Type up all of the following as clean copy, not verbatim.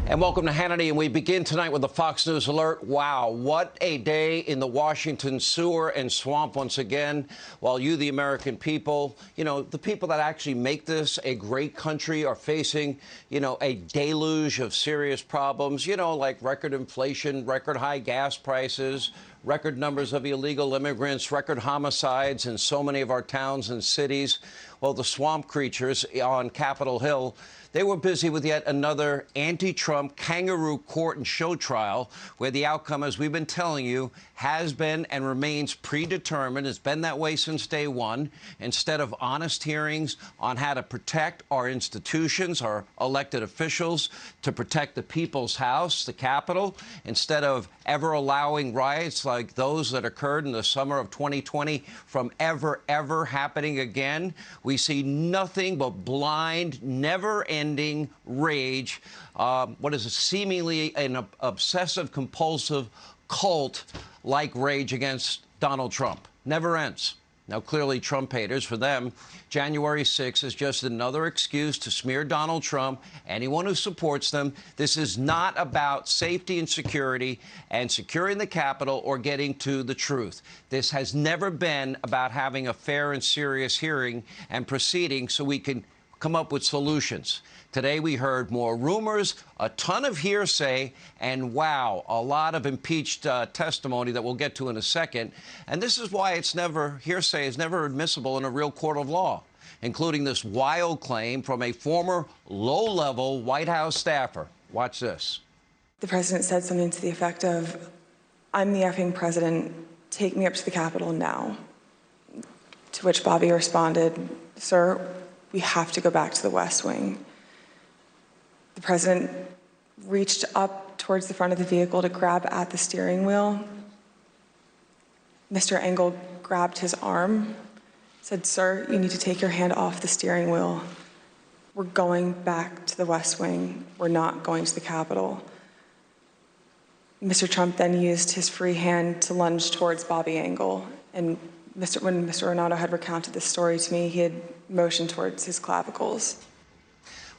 And welcome to Hannity, and we begin tonight with the Fox News alert. Wow, what a day in the Washington sewer and swamp once again. While you, the American people, the people that actually make this a great country are facing, a deluge of serious problems, like record inflation, record high gas prices, record numbers of illegal immigrants, record homicides in so many of our towns and cities. Well, the swamp creatures on Capitol Hill, they were busy with yet another anti-Trump kangaroo court and show trial where the outcome, as we've been telling you, has been and remains predetermined. It's been that way since day one. Instead of honest hearings on how to protect our institutions, our elected officials, to protect the people's house, the Capitol, instead of ever allowing riots like those that occurred in the summer of 2020 from ever happening again, we see nothing but blind, never-ending rage. What is seemingly an obsessive-compulsive cult-like rage against Donald Trump. Never ends. Now, clearly, Trump haters, for them, January 6th is just another excuse to smear Donald Trump, anyone who supports them. This is not about safety and security and securing the Capitol or getting to the truth. This has never been about having a fair and serious hearing and proceeding so we can come up with solutions. Today, we heard more rumors, a ton of hearsay, and wow, a lot of impeached testimony that we'll get to in a second. And this is why hearsay is never admissible in a real court of law, including this wild claim from a former low-level White House staffer. Watch this. The president said something to the effect of, "I'm the effing president, take me up to the Capitol now." To which Bobby responded, "Sir, we have to go back to the West Wing." The president reached up towards the front of the vehicle to grab at the steering wheel. Mr. Engel grabbed his arm, said, "Sir, you need to take your hand off the steering wheel. We're going back to the West Wing. We're not going to the Capitol." Mr. Trump then used his free hand to lunge towards Bobby Engel. And when Mr. Renato had recounted this story to me, he had motioned towards his clavicles.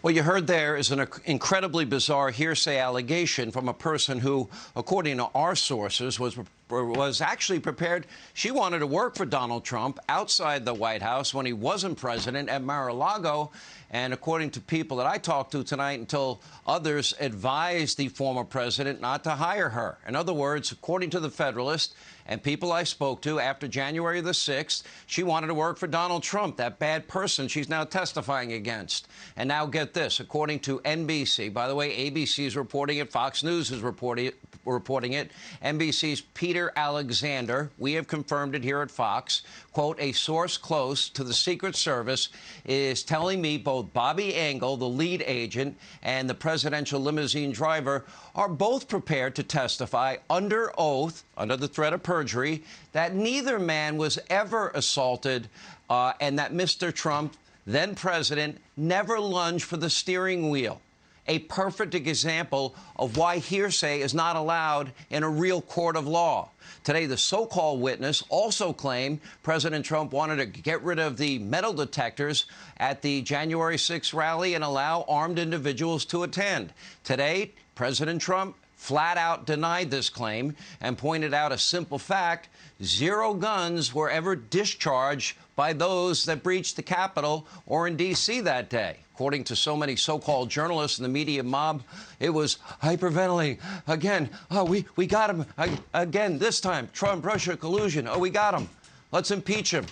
What you heard there is an incredibly bizarre hearsay allegation from a person who, according to our sources, was actually prepared. She wanted to work for Donald Trump outside the White House when he wasn't president at Mar-a-Lago. And according to people that I talked to tonight, until others advised the former president not to hire her. In other words, according to the Federalist and people I spoke to after January the 6th, she wanted to work for Donald Trump, that bad person she's now testifying against. And now get this, according to NBC, by the way, ABC is reporting it, Fox News is reporting it, NBC's Peter Alexander, we have confirmed it here at Fox, quote, "A source close to the Secret Service is telling me both Bobby Engel, the lead agent, and the presidential limousine driver are both prepared to testify under oath, under the threat of perjury, that neither man was ever assaulted and that Mr. Trump, then president, never lunged for the steering wheel." A perfect example of why hearsay is not allowed in a real court of law. Today, the so-called witness also claimed President Trump wanted to get rid of the metal detectors at the January 6th rally and allow armed individuals to attend. Today, President Trump flat out denied this claim and pointed out a simple fact: 0 guns were ever discharged by those that breached the Capitol or in D.C. that day. According to so many so-called journalists and the media mob, it was hyperventilating. Again, oh, we got him. Again, this time, Trump-Russia collusion. Oh, we got him. Let's impeach him.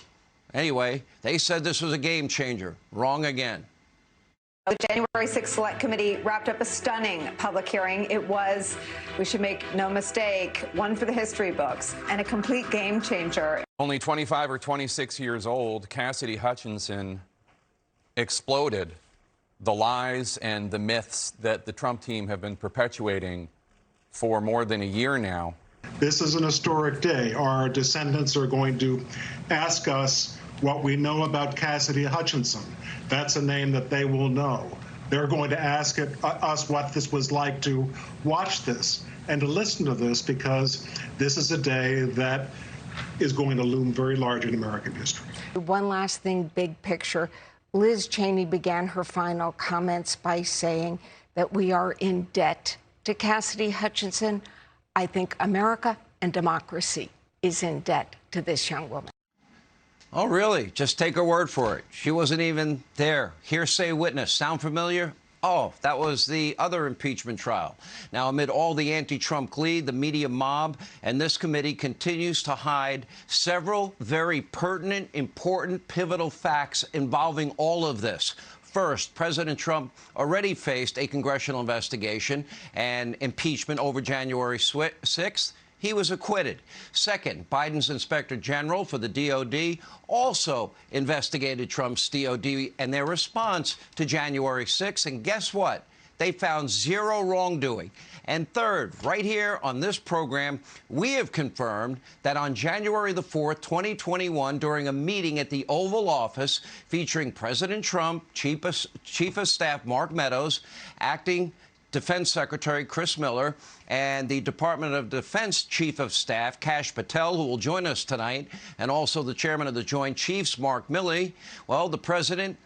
Anyway, they said this was a game changer. Wrong again. The January 6th Select Committee wrapped up a stunning public hearing. It was, we should make no mistake, one for the history books and a complete game changer. Only 25 or 26 years old, Cassidy Hutchinson exploded the lies and the myths that the Trump team have been perpetuating for more than a year now. This is an historic day. Our descendants are going to ask us what we know about Cassidy Hutchinson. That's a name that they will know. They're going to ask us what this was like to watch this and to listen to this, because this is a day that is going to loom very large in American history. One last thing, big picture. Liz Cheney began her final comments by saying, that we are in debt to Cassidy Hutchinson. I think America and democracy is in debt to this young woman. Oh, really? Just take her word for it. She wasn't even there. Hearsay witness. Sound familiar? Oh, that was the other impeachment trial. Now, amid all the anti-Trump glee, the media mob and this committee continues to hide several very pertinent, important, pivotal facts involving all of this. First, President Trump already faced a congressional investigation and impeachment over January 6th. He was acquitted. Second, Biden's inspector general for the DOD also investigated Trump's DOD and their response to January 6th. And guess what? They found zero wrongdoing. And third, right here on this program, we have confirmed that on January the 4th, 2021, during a meeting at the Oval Office featuring President Trump, Chief of Staff Mark Meadows, acting Defense Secretary Chris Miller, and the Department of Defense Chief of Staff Kash Patel, who will join us tonight, and also the Chairman of the Joint Chiefs, Mark Milley. Well, the President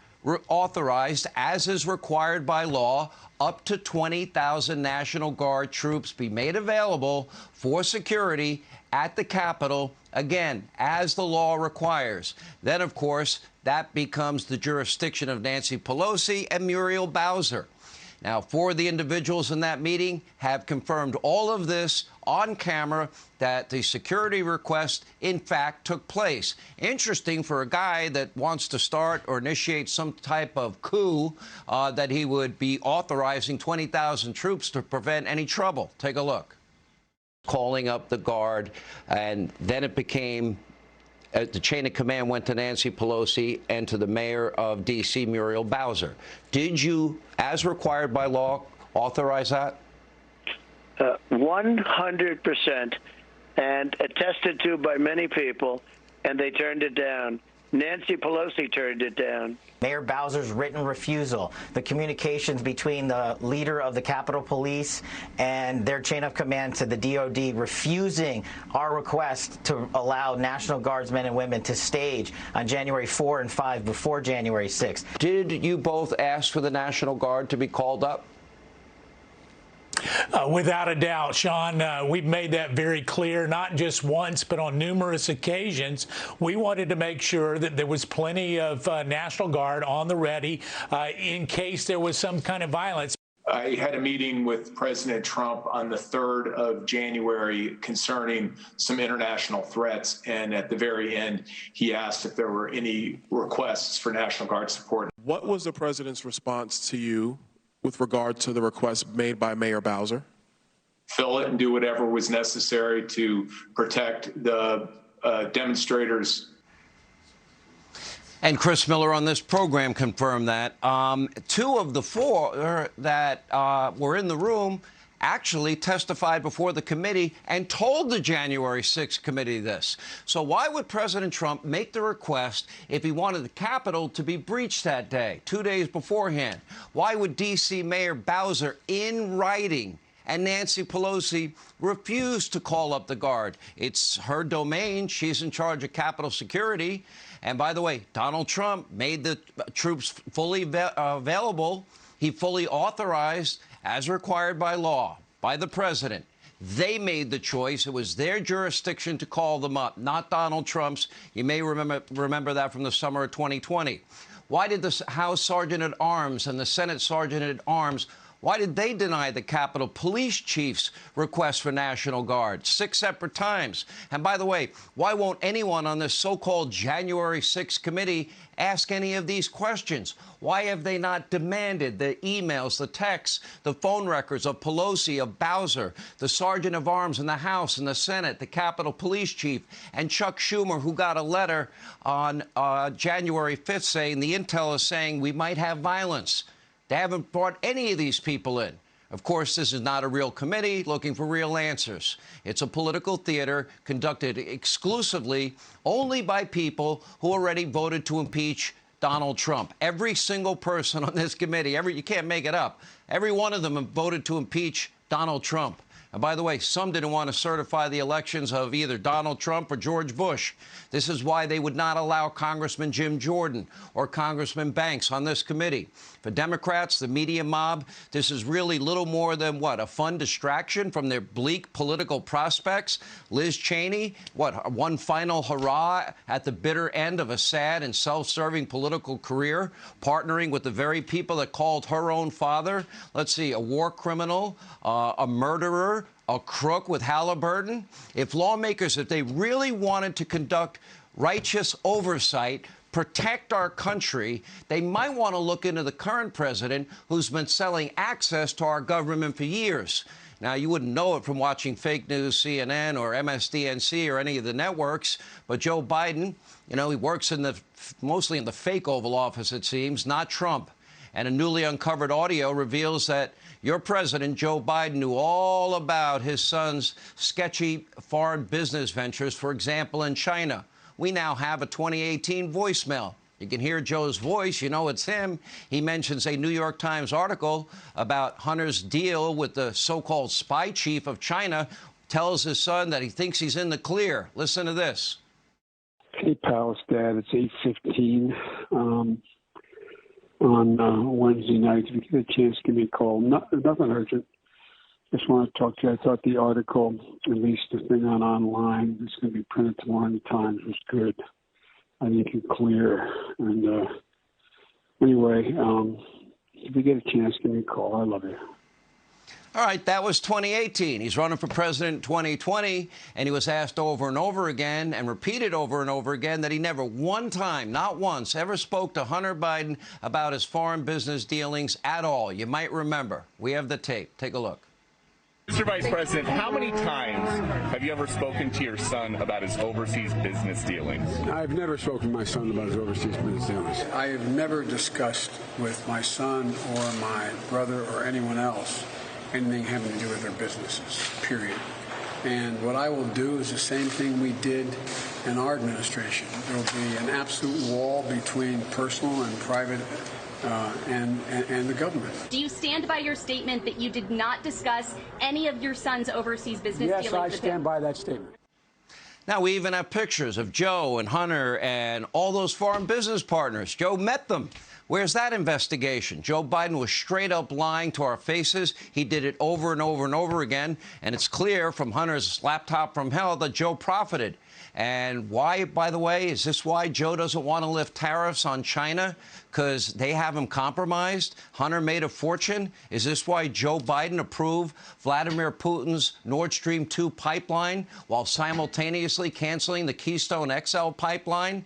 authorized, as is required by law, up to 20,000 National Guard troops be made available for security at the Capitol, again, as the law requires. Then, of course, that becomes the jurisdiction of Nancy Pelosi and Muriel Bowser. Now, four of the individuals in that meeting have confirmed all of this on camera, that the security request, in fact, took place. Interesting for a guy that wants to start or initiate some type of coup, that he would be authorizing 20,000 troops to prevent any trouble. Take a look. Calling up the Guard, and then it became the chain of command went to Nancy Pelosi and to the mayor of D.C., Muriel Bowser. Did you, as required by law, authorize that? 100%, and attested to by many people, and they turned it down. Nancy Pelosi turned it down. Mayor Bowser's written refusal, the communications between the leader of the Capitol Police and their chain of command to the DOD refusing our request to allow National Guardsmen and women to stage on January 4 and 5 before January 6th. Did you both ask for the National Guard to be called up? Without a doubt, Sean, we've made that very clear, not just once, but on numerous occasions. We wanted to make sure that there was plenty of National Guard on the ready in case there was some kind of violence. I had a meeting with President Trump on the 3rd of January concerning some international threats, and at the very end, he asked if there were any requests for National Guard support. What was the president's response to you with regard to the request made by Mayor Bowser? Fill it and do whatever was necessary to protect the demonstrators. And Chris Miller on this program confirmed that. Two of the four that were in the room actually testified before the committee and told the January 6th committee this. So why would President Trump make the request if he wanted the Capitol to be breached that day, 2 days beforehand? Why would D.C. Mayor Bowser, in writing, and Nancy Pelosi refuse to call up the Guard? It's her domain. She's in charge of Capitol security. And by the way, Donald Trump made the troops fully available. He fully authorized, as required by law, by the president. They made the choice. It was their jurisdiction to call them up, not Donald Trump's. You may remember that from the summer of 2020. Why did the House Sergeant at Arms and the Senate Sergeant at Arms, why did they deny the Capitol Police Chief's request for National Guard 6 separate times? And by the way, why won't anyone on this so-called January 6th committee ask any of these questions? Why have they not demanded the emails, the texts, the phone records of Pelosi, of Bowser, the Sergeant of Arms in the House and the Senate, the Capitol Police Chief, and Chuck Schumer, who got a letter on January 5th saying the intel is saying we might have violence? They haven't brought any of these people in. Of course, this is not a real committee looking for real answers. It's a political theater conducted exclusively only by people who already voted to impeach Donald Trump. Every single person on this committee, you can't make it up. Every one of them voted to impeach Donald Trump. And by the way, some didn't want to certify the elections of either Donald Trump or George Bush. This is why they would not allow Congressman Jim Jordan or Congressman Banks on this committee. For Democrats, the media mob, this is really little more than, what, a fun distraction from their bleak political prospects? Liz Cheney, what, one final hurrah at the bitter end of a sad and self-serving political career, partnering with the very people that called her own father, let's see, a war criminal, a murderer, a crook with Halliburton. If lawmakers, if they really wanted to conduct righteous oversight, protect our country, they might want to look into the current president who's been selling access to our government for years. Now, you wouldn't know it from watching fake news, CNN or MSDNC or any of the networks, but Joe Biden, you know, he works in mostly in the fake Oval Office, it seems, not Trump. And a newly uncovered audio reveals that your president, Joe Biden, knew all about his son's sketchy foreign business ventures, for example, in China. We now have a 2018 voicemail. You can hear Joe's voice. You know it's him. He mentions a New York Times article about Hunter's deal with the so-called spy chief of China, tells his son that he thinks he's in the clear. Listen to this. Hey, pal, it's Dad. It's 8:15 on Wednesday night. If you get a chance, give me a call. Nothing urgent. Just want to talk to you. I thought the article, at least the thing online, that's going to be printed tomorrow in the Times, was good. I think it's clear. And anyway, if you get a chance, give me a call. I love you. All right, that was 2018. He's running for president in 2020, and he was asked over and over again and repeated over and over again that he never one time, not once, ever spoke to Hunter Biden about his foreign business dealings at all. You might remember. We have the tape. Take a look. Mr. Vice President, how many times have you ever spoken to your son about his overseas business dealings? I've never spoken to my son about his overseas business dealings. I have never discussed with my son or my brother or anyone else anything having to do with their businesses, period. And what I will do is the same thing we did in our administration. There will be an absolute wall between personal and private and the government. Do you stand by your statement that you did not discuss any of your son's overseas business dealings? Yes, I stand by that statement. Now, we even have pictures of Joe and Hunter and all those foreign business partners. Joe met them. Where's that investigation? Joe Biden was straight up lying to our faces. He did it over and over and over again. And it's clear from Hunter's laptop from hell that Joe profited. And why, by the way, is this why Joe doesn't want to lift tariffs on China? Because they have him compromised? Hunter made a fortune? Is this why Joe Biden approved Vladimir Putin's Nord Stream 2 pipeline while simultaneously canceling the Keystone XL pipeline?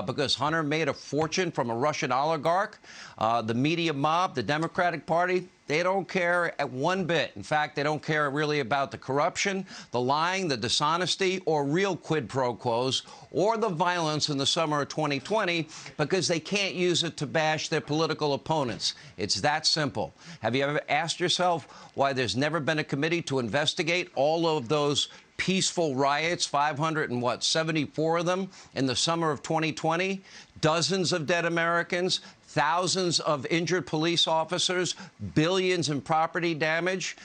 Because Hunter made a fortune from a Russian oligarch? The media mob, the Democratic Party, they don't care at one bit. In fact, they don't care really about the corruption, the lying, the dishonesty, or real quid pro quos, or the violence in the summer of 2020, because they can't use it to bash their political opponents. It's that simple. Have you ever asked yourself why there's never been a committee to investigate all of those peaceful riots, 574 of them in the summer of 2020, dozens of dead Americans, thousands of injured police officers, billions in property damage?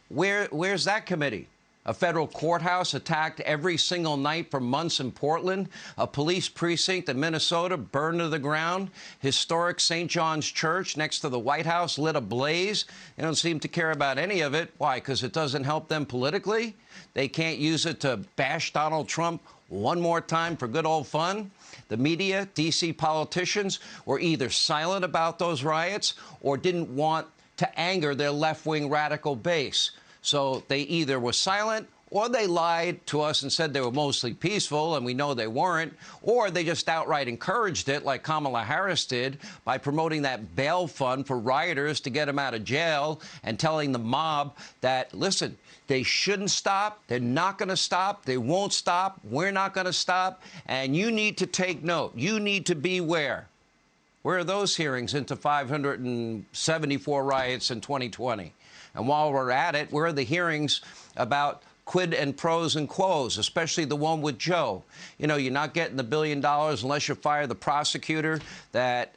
Where's that committee? A federal courthouse attacked every single night for months in Portland. A police precinct in Minnesota burned to the ground. Historic St. John's Church next to the White House lit ablaze. They don't seem to care about any of it. Why? Because it doesn't help them politically? They can't use it to bash Donald Trump one more time for good old fun? The media, D.C. politicians, were either silent about those riots or didn't want to anger their left-wing radical base. So they either were silent or they lied to us and said they were mostly peaceful, and we know they weren't, or they just outright encouraged it, like Kamala Harris did, by promoting that bail fund for rioters to get them out of jail and telling the mob that, listen, they shouldn't stop, they're not going to stop, they won't stop, we're not going to stop, and you need to take note. You need to beware. Where are those hearings into 574 riots in 2020? And while we're at it, where are the hearings about quid and pros and quos, especially the one with Joe? You know, you're not getting the $1 billion unless you fire the prosecutor that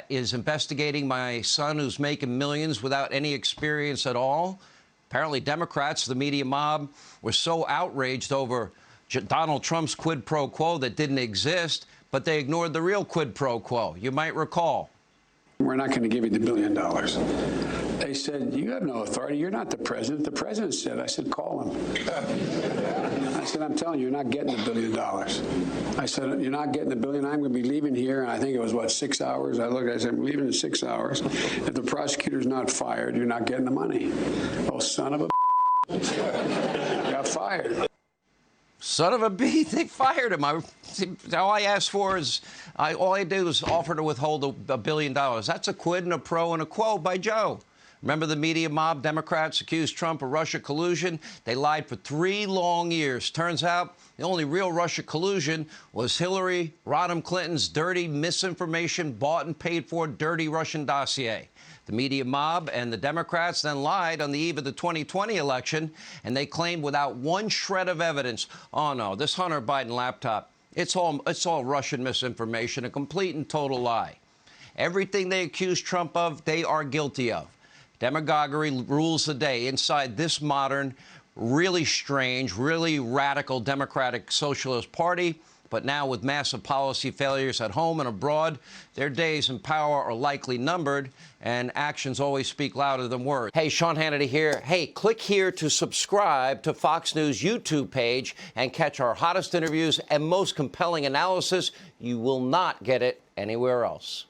is investigating my son who's making millions without any experience at all. Apparently, Democrats, the media mob, were so outraged over Donald Trump's quid pro quo that didn't exist, but they ignored the real quid pro quo. You might recall. We're not going to give you the $1 billion. They said, you have no authority. You're not the president. The president said, I said, call him. I said, I'm telling you, you're not getting the $1 billion. I said, you're not getting the $1 billion. I'm going to be leaving here. And I think it was, what, 6 hours? I looked, I said, I'm leaving in 6 hours. If the prosecutor's not fired, you're not getting the money. Oh, son of a got fired. Son of a bee, they fired him. All I asked for is, all I did was offer to withhold $1 billion. That's a quid and a pro and a quo by Joe. Remember the media mob? Democrats accused Trump of Russia collusion. They lied for 3 long years. Turns out the only real Russia collusion was Hillary Rodham Clinton's dirty misinformation, bought and paid for dirty Russian dossier. The media mob and the Democrats then lied on the eve of the 2020 election, and they claimed without one shred of evidence, oh, no, this Hunter Biden laptop, it's all Russian misinformation, a complete and total lie. Everything they accuse Trump of, they are guilty of. Demagoguery rules the day inside this modern, really strange, really radical Democratic Socialist Party. But now with massive policy failures at home and abroad, their days in power are likely numbered, and actions always speak louder than words. Hey, Sean Hannity here. Hey, click here to subscribe to Fox News YouTube page and catch our hottest interviews and most compelling analysis. You will not get it anywhere else.